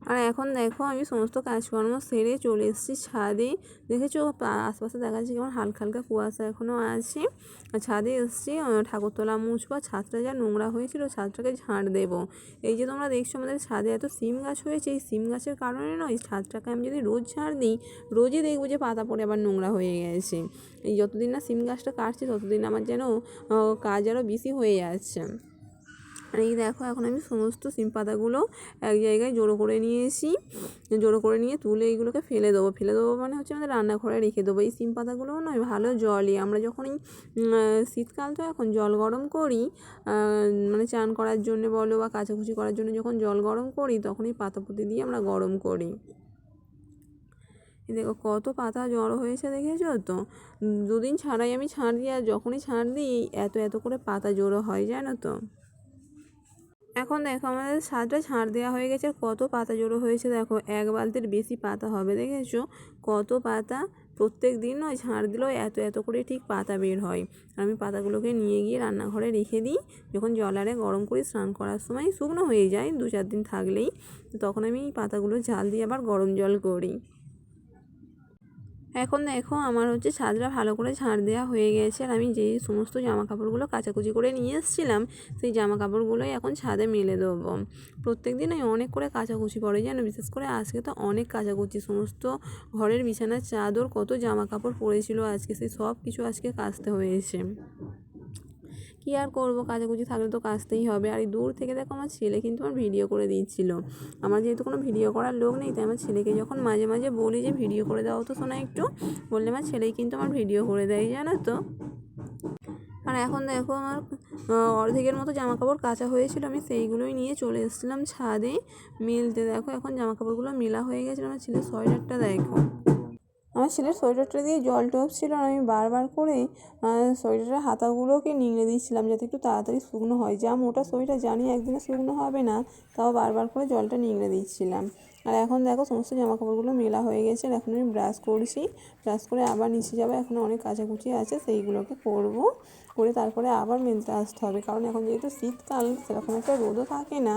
আর এখন দেখো আমি সমস্ত কাজকর্ম সেরে চলে এসেছি ছাদে। দেখেছো আশপাশে দেখা যাচ্ছে কেমন হালকা হালকা কুয়াশা এখনও আছে। ছাদে এসেছি ঠাকুরতলা মুছবো, ছাদটা যা নোংরা হয়েছিল ছাদটাকে ঝাঁট দেবো। এই যে তোমরা দেখছো আমাদের ছাদে এত সিম গাছ হয়েছে, এই সিম গাছের কারণে নয়, ছাদটাকে আমি যদি রোজ ঝাঁট দিই রোজই দেখবো যে পাতা পড়ে আবার নোংরা হয়ে গেছে। এই যতদিন না সিম গাছটা কাটছি ততদিন আমার যেন কাজ আরও বেশি হয়ে যাচ্ছে। আর এই দেখো এখন আমি সমস্ত সিম পাতাগুলো এক জায়গায় জড়ো করে নিয়েছি, জড়ো করে নিয়ে তুলে এইগুলোকে ফেলে দেবো মানে হচ্ছে আমাদের রান্নাঘরে রেখে দেবো। এই সিম পাতাগুলোও নয় ভালো জলই, আমরা যখন এই শীতকাল তো এখন জল গরম করি মানে চান করার জন্য বলো বা কাচাকুচি করার জন্য যখন জল গরম করি তখন এই পাতাপুতি দিয়ে আমরা গরম করি। দেখো কত পাতা জড়ো হয়েছে দেখেছো তো, দুদিন ছাড়াই আমি ছাড় দিই, আর যখনই ছাড় দিই এত এত করে পাতা জড়ো হয় জানো তো। এখন দেখো আমাদের ছাদটা ঝাড় দেওয়া হয়ে গেছে, আর কত পাতা জড়ো হয়েছে দেখো, এক বালতির বেশি পাতা হবে দেখেছো কত পাতা। প্রত্যেক দিন নয় ঝাড় দিলেও এত এত করে ঠিক পাতা বের হয়। আমি পাতাগুলোকে নিয়ে গিয়ে রান্নাঘরে রেখে দিই, যখন জলারে গরম করি স্নান করার সময় শুকনো হয়ে যায় 2-4 দিন থাকলেই, তখন আমি এই পাতাগুলো ঝাল দিয়ে আবার গরম জল করি। এখন দেখো আমার হচ্ছে ছাদটা ভালো করে ঝাড় দেওয়া হয়ে গেছে, আর আমি যেই সমস্ত জামা কাপড়গুলো কাচাকুচি করে নিয়ে এসেছিলাম সেই জামা কাপড়গুলোই এখন ছাদে মেলে দেবো। প্রত্যেক দিন অনেক করে কাচাকুচি পড়ে জানো, বিশেষ করে আজকে তো অনেক কাচাকুচি, সমস্ত ঘরের বিছানার চাদর কত জামা কাপড় পড়েছিল আজকে, সেই সব কিছু আজকে কাচতে হয়েছে। কী আর করবো, কাচাকুচি থাকলে তো কাচতেই হবে। আর এই দূর থেকে দেখো আমার ছেলে কিন্তু আমার ভিডিও করে দিচ্ছিল। আমার যেহেতু কোনো ভিডিও করার লোক নেই তাই আমার ছেলেকে যখন মাঝে মাঝে বলি যে ভিডিও করে দাও তো শোনা একটু, বললে আমার ছেলেই কিন্তু আমার ভিডিও করে দেয় জানো তো। আর এখন দেখো আমার অর্ধেকের মতো জামা কাপড় কাচা হয়েছিল, আমি সেইগুলোই নিয়ে চলে এসেছিলাম ছাদে মেলতে। দেখো এখন জামা কাপড়গুলো মেলা হয়ে গেছে। আমার ছেলের সোয়েটারটা দেখো, আমার ছেলের সোয়েটারটা দিয়ে জল টপছিল, আর আমি বারবার করে সোয়েটারের হাতাগুলোকে নিংড়ে দিচ্ছিলাম যাতে একটু তাড়াতাড়ি শুকনো হয়। যা মোটা সোয়েটার জানি একদিনে শুকনো হবে না, তাও বারবার করে জলটা নিংড়ে দিচ্ছিলাম। আর এখন দেখো সমস্ত জামা কাপড়গুলো মেলা হয়ে গেছে, আর এখন আমি ব্রাশ করছি, ব্রাশ করে আবার নিচে যাবো। এখন অনেক কাচাকুচি আছে সেইগুলোকে করব, করে তারপরে আবার মেলতে আসতে হবে, কারণ এখন যেহেতু শীতকাল সেরকম একটা রোদও থাকে না,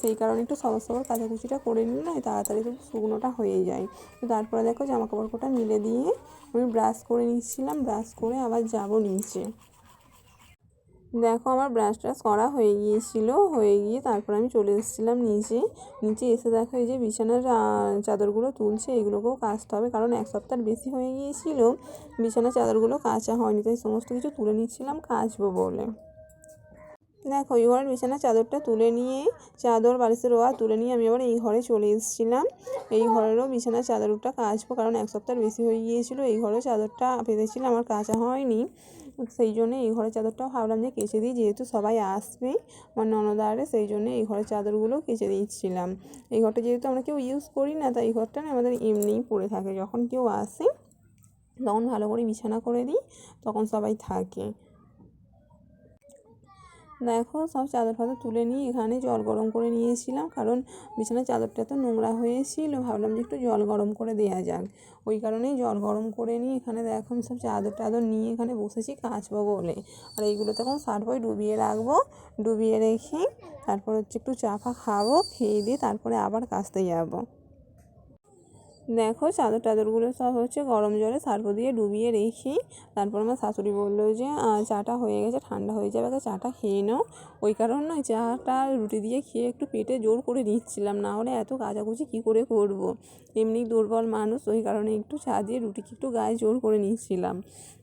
সেই কারণে একটু সবার সবার কাচাকুচিটা করে নিলে নয় তাড়াতাড়ি তো শুকনোটা হয়ে যায়। তো তারপরে দেখো জামা কাপড় কটা মিলে দিয়ে আমি ব্রাশ করে নিচ্ছিলাম, ব্রাশ করে আবার যাব নিচে। দেখো আমার ব্রাশ ট্রাশ করা হয়ে গিয়েছিলো, হয়ে গিয়ে তারপর আমি চলে এসেছিলাম নিচে। নিচে এসে দেখো এই যে বিছানার চাদরগুলো তুলছে, এগুলোকেও কাচতে হবে, কারণ এক সপ্তাহের বেশি হয়ে গিয়েছিলো বিছানার চাদরগুলো কাচা হয়নি, তাই সমস্ত কিছু তুলে নিচ্ছিলাম কাচবো বলে। দেখো এই ঘরের বিছানার চাদরটা তুলে নিয়ে, চাদর বালিশের ওয়া তুলে নিয়ে আমি আবার এই ঘরে চলে এসেছিলাম। এই ঘরেরও বিছানার চাদরটা কাচবো, কারণ এক সপ্তাহের বেশি হয়ে গিয়েছিলো এই ঘরেও চাদরটা পেতেছিলাম, আমার কাচা হয়নি। সেই জন্য এই ঘরের চাদরটাও ভাবলাম যে কেচে দিই, যেহেতু সবাই আসবে আমার ননদারে, সেই জন্য এই ঘরের চাদরগুলো কেচে দিচ্ছিলাম। এই ঘরটা যেহেতু আমরা কেউ ইউজ করি না, তাই এই ঘরটা না আমাদের এমনিই পড়ে থাকে, যখন কেউ আসে তখন ভালো করে বিছানা করে দিই, তখন সবাই থাকে। দেখো সব চাদর ফাদর তুলে নিয়ে এখানে জল গরম করে নিয়েছিলাম, কারণ বিছানার চাদরটা তো নোংরা হয়েছিল, ভাবলাম যে একটু জল গরম করে দেওয়া যাক, ওই কারণেই জল গরম করে নিয়ে এখানে দেখো আমি সব চাদর টাদর নিয়ে এখানে বসেছি কাচবো বলে। আর এইগুলো তখন সার্ফে ডুবিয়ে রাখবো, ডুবিয়ে রেখে তারপর হচ্ছে একটু চা ফা খাবো, খেয়ে দিয়ে তারপরে আবার কাচতে যাবো। দেখো চাদর টাদরগুলো সব হচ্ছে গরম জলে সার্ফ দিয়ে ডুবিয়ে রেখে তারপর আমার শাশুড়ি বললো যে চাটা হয়ে গেছে, ঠান্ডা হয়ে যাবে, আগে চাটা খেয়ে নাও। ওই কারণ নয় চাটা রুটি দিয়ে খেয়ে একটু পেটে জোর করে নিচ্ছিলাম, না হলে এত কাচাকুচি কী করে করবো, এমনি দুর্বল মানুষ, ওই কারণে একটু চা দিয়ে রুটিকে একটু গায়ে জোর করে নিচ্ছিলাম।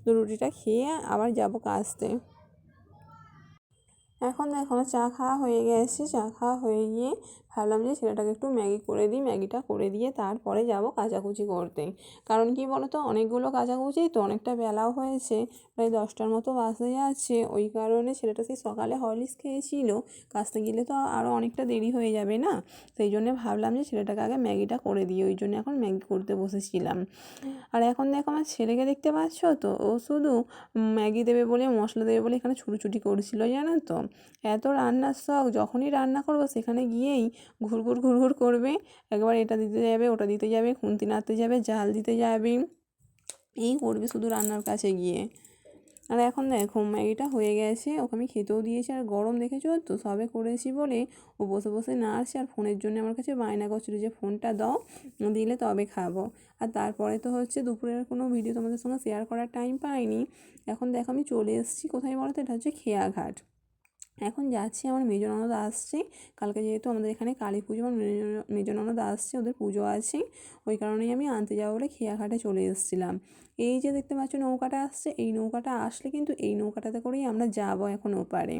তো রুটিটা খেয়ে আবার যাবো কাচতে। এখন দেখো আমার চা খাওয়া হয়ে গেছে, চা খাওয়া হয়ে গিয়ে ভাবলাম যে ছেলেটাকে একটু ম্যাগি করে দিই, ম্যাগিটা করে দিয়ে তারপরে যাব কাচাকুচি করতে। কারণ কি বলো তো, অনেকগুলো কাচাকুচি তো অনেকটা বেলাও হয়েছে, প্রায় 10টার মতো বাজে যাচ্ছে, ওই কারণে ছেলেটা সেই সকালে হরলিক্স খেয়েছিল, কাচতে গেলে তো আরও অনেকটা দেরি হয়ে যাবে না, সেই জন্য ভাবলাম যে ছেলেটাকে আগে ম্যাগিটা করে দিই, ওই জন্য এখন ম্যাগি করতে বসেছিলাম। আর এখন দেখো আমার ছেলেকে দেখতে পাচ্ছ তো, ও শুধু ম্যাগি দেবে বলে মশলা দেবে বলে এখানে ছুটোছুটি করছিল জানো তো, এত রান্নার শখ, যখনই রান্না করবো সেখানে গিয়েই ঘুরঘুর ঘুরঘুর করবে, একবার এটা দিতে যাবে ওটা দিতে যাবে, খুন্তি নাড়তে যাবে, জাল দিতে যাবে, এই করবে শুধু রান্নার কাছে গিয়ে। আর এখন দেখো ম্যাগিটা হয়ে গেছে, ওকে আমি খেতেও দিয়েছি। আর গরম দেখেছো তো, সবে করেছি বলে ও বসে বসে নাচছে আর ফোনের জন্য আমার কাছে বায়না করছিল যে ফোনটা দাও, দিলে তবে খাবো। আর তারপরে তো হচ্ছে দুপুরের কোনো ভিডিও তোমাদের সঙ্গে শেয়ার করার টাইম পাইনি। এখন দেখো আমি চলে এসেছি কোথায় বলো তো, এটা হচ্ছে খেয়াঘাট। এখন যাচ্ছি, আমার মেজো ননদ আসছে কালকে, যেহেতু আমাদের এখানে কালী পুজো, আমার মেজো ননদ আসছে, ওদের পুজো আছে, ওই কারণেই আমি আনতে যাবো বলে খেয়াঘাটে চলে এসেছিলাম। এই যে দেখতে পাচ্ছ নৌকাটা আসছে, এই নৌকাটা আসলে কিন্তু এই নৌকাটাতে করেই আমরা যাবো এখন ওপারে।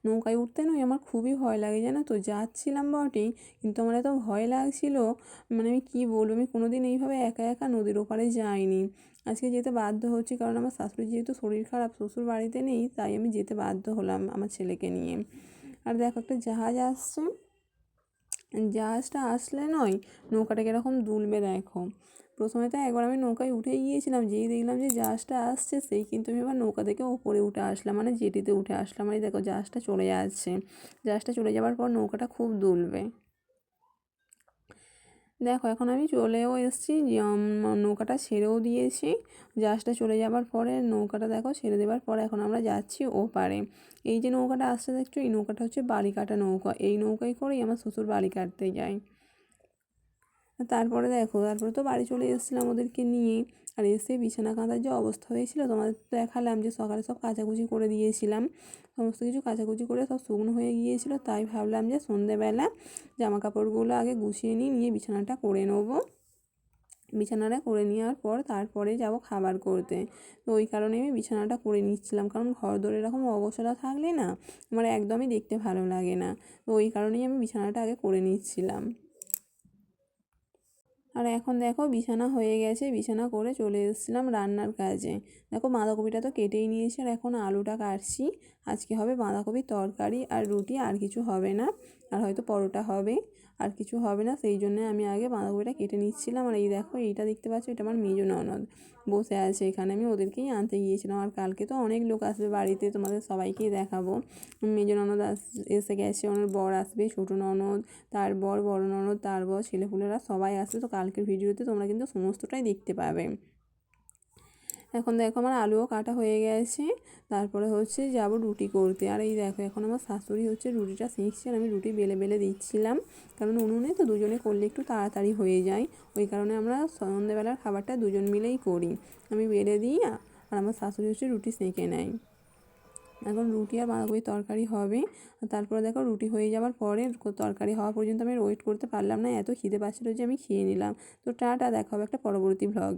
নৌকায় উঠতে নয় আমার খুবই ভয় লাগে, জানো তো, যাচ্ছিলাম বটেই কিন্তু আমার এত ভয় লাগছিল, মানে আমি কী বলবো, আমি কোনো দিন এইভাবে একা একা নদীর ওপারে যাইনি। আজকে যেতে বাধ্য হচ্ছি, কারণ আমার শাশুড়ির যেহেতু শরীর খারাপ, শ্বশুর বাড়িতে নেই, তাই আমি যেতে বাধ্য হলাম আমার ছেলেকে নিয়ে। আর দেখো একটা জাহাজ আসছে, জাহাজটা আসলে নয় নৌকাটা কীরকম দুলবে দেখো। প্রথমে তো একবার আমি নৌকায় উঠে গিয়েছিলাম, যেই দেখলাম যে জাহাজটা আসছে সেই কিন্তু আমি এবার নৌকা থেকে ওপরে উঠে আসলাম, মানে জেটিতে উঠে আসলাম। আর এই দেখো জাহাজটা চলে যাচ্ছে, জাহাজটা চলে যাওয়ার পর নৌকাটা খুব দুলবে। দেখো এখন আমি চলেও এসেছি, নৌকাটা ছেড়েও দিয়েছি। জাহাজটা চলে যাবার পরে নৌকাটা দেখো ছেড়ে দেওয়ার পরে এখন আমরা যাচ্ছি ওপারে। এই যে নৌকাটা আসছে দেখছো, এই নৌকাটা হচ্ছে বালি কাটা নৌকা, এই নৌকায় করেই আমার শ্বশুর বালি কাটতে যায়। তারপরে দেখো, তারপরে তো বাড়ি চলে এসেছিলাম ওদেরকে নিয়ে। আর এসে বিছানা কাঁথার যে অবস্থা হয়েছিল তোমাদের তো দেখালাম, যে সকালে সব কাচাকুচি করে দিয়েছিলাম, সমস্ত কিছু কাচাকুচি করে সব শুকনো হয়ে গিয়েছিলো, তাই ভাবলাম যে সন্ধেবেলা জামা কাপড়গুলো আগে গুছিয়ে নিয়ে বিছানাটা করে নেবো। বিছানাটা করে নেওয়ার পর তারপরে যাব খাবার করতে। তো ওই কারণে আমি বিছানাটা করে নিচ্ছিলাম, কারণ ঘর দোর এরকম অগোছালো থাকলে না আমার একদমই দেখতে ভালো লাগে না। তো ওই কারণেই আমি বিছানাটা আগে করে নিচ্ছিলাম। আর এখন দেখো বিছানা হয়ে গেছে, বিছানা করে চলে এসেছিলাম রান্নার কাজে। দেখো বাঁধাকপিটা তো কেটেই নিয়েছি, আর এখন আলুটা কাটছি। আজকে হবে বাঁধাকপির তরকারি আর রুটি, আর কিছু হবে না। আর হয়তো পরোটা হবে, আর কিছু হবে না, সেই জন্য আমি আগে বাঁধাকপিটা কেটে নিচ্ছিলাম। আর এই দেখো এইটা দেখতে পাচ্ছ, এটা আমার মেজো ননদ বসে আছে এখানে, আমি ওদেরকেই আনতে গিয়েছিলাম। আর কালকে তো অনেক লোক আসবে বাড়িতে, তোমাদের সবাইকেই দেখাবো। মেজো ননদ এসে গেছে, ওনার বর আসবে, ছোটো ননদ, তার বর, বড় ননদ, তার বর, ছেলেপুলেরা সবাই আসবে। তো কালকের ভিডিওতে তোমরা কিন্তু সমস্তটাই দেখতে পাবে। এখন দেখো আমার আলুও কাটা হয়ে গেছে, তারপরে হচ্ছে যাব রুটি করতে। আর এই দেখো এখন আমার শাশুড়ি হচ্ছে রুটিটা সেঁকছে, আর আমি রুটি বেলে বেলে দিচ্ছিলাম, কারণ উনুনে তো দুজনে করলে একটু তাড়াতাড়ি হয়ে যায়, ওই কারণে আমরা সন্ধ্যেবেলার খাবারটা দুজন মিলেই করি। আমি বেলে দিই আর আমার শাশুড়ি হচ্ছে রুটি সেঁকে নেয়। এখন রুটি আর বাঁধাকপির তরকারি হবে। তারপরে দেখো রুটি হয়ে যাওয়ার পরে তরকারি হওয়া পর্যন্ত আমি ওয়েট করতে পারলাম না, এত খিদে পাচ্ছিলো যে আমি খেয়ে নিলাম। তো টাটা, দেখা হবে একটা পরবর্তী ভ্লগ।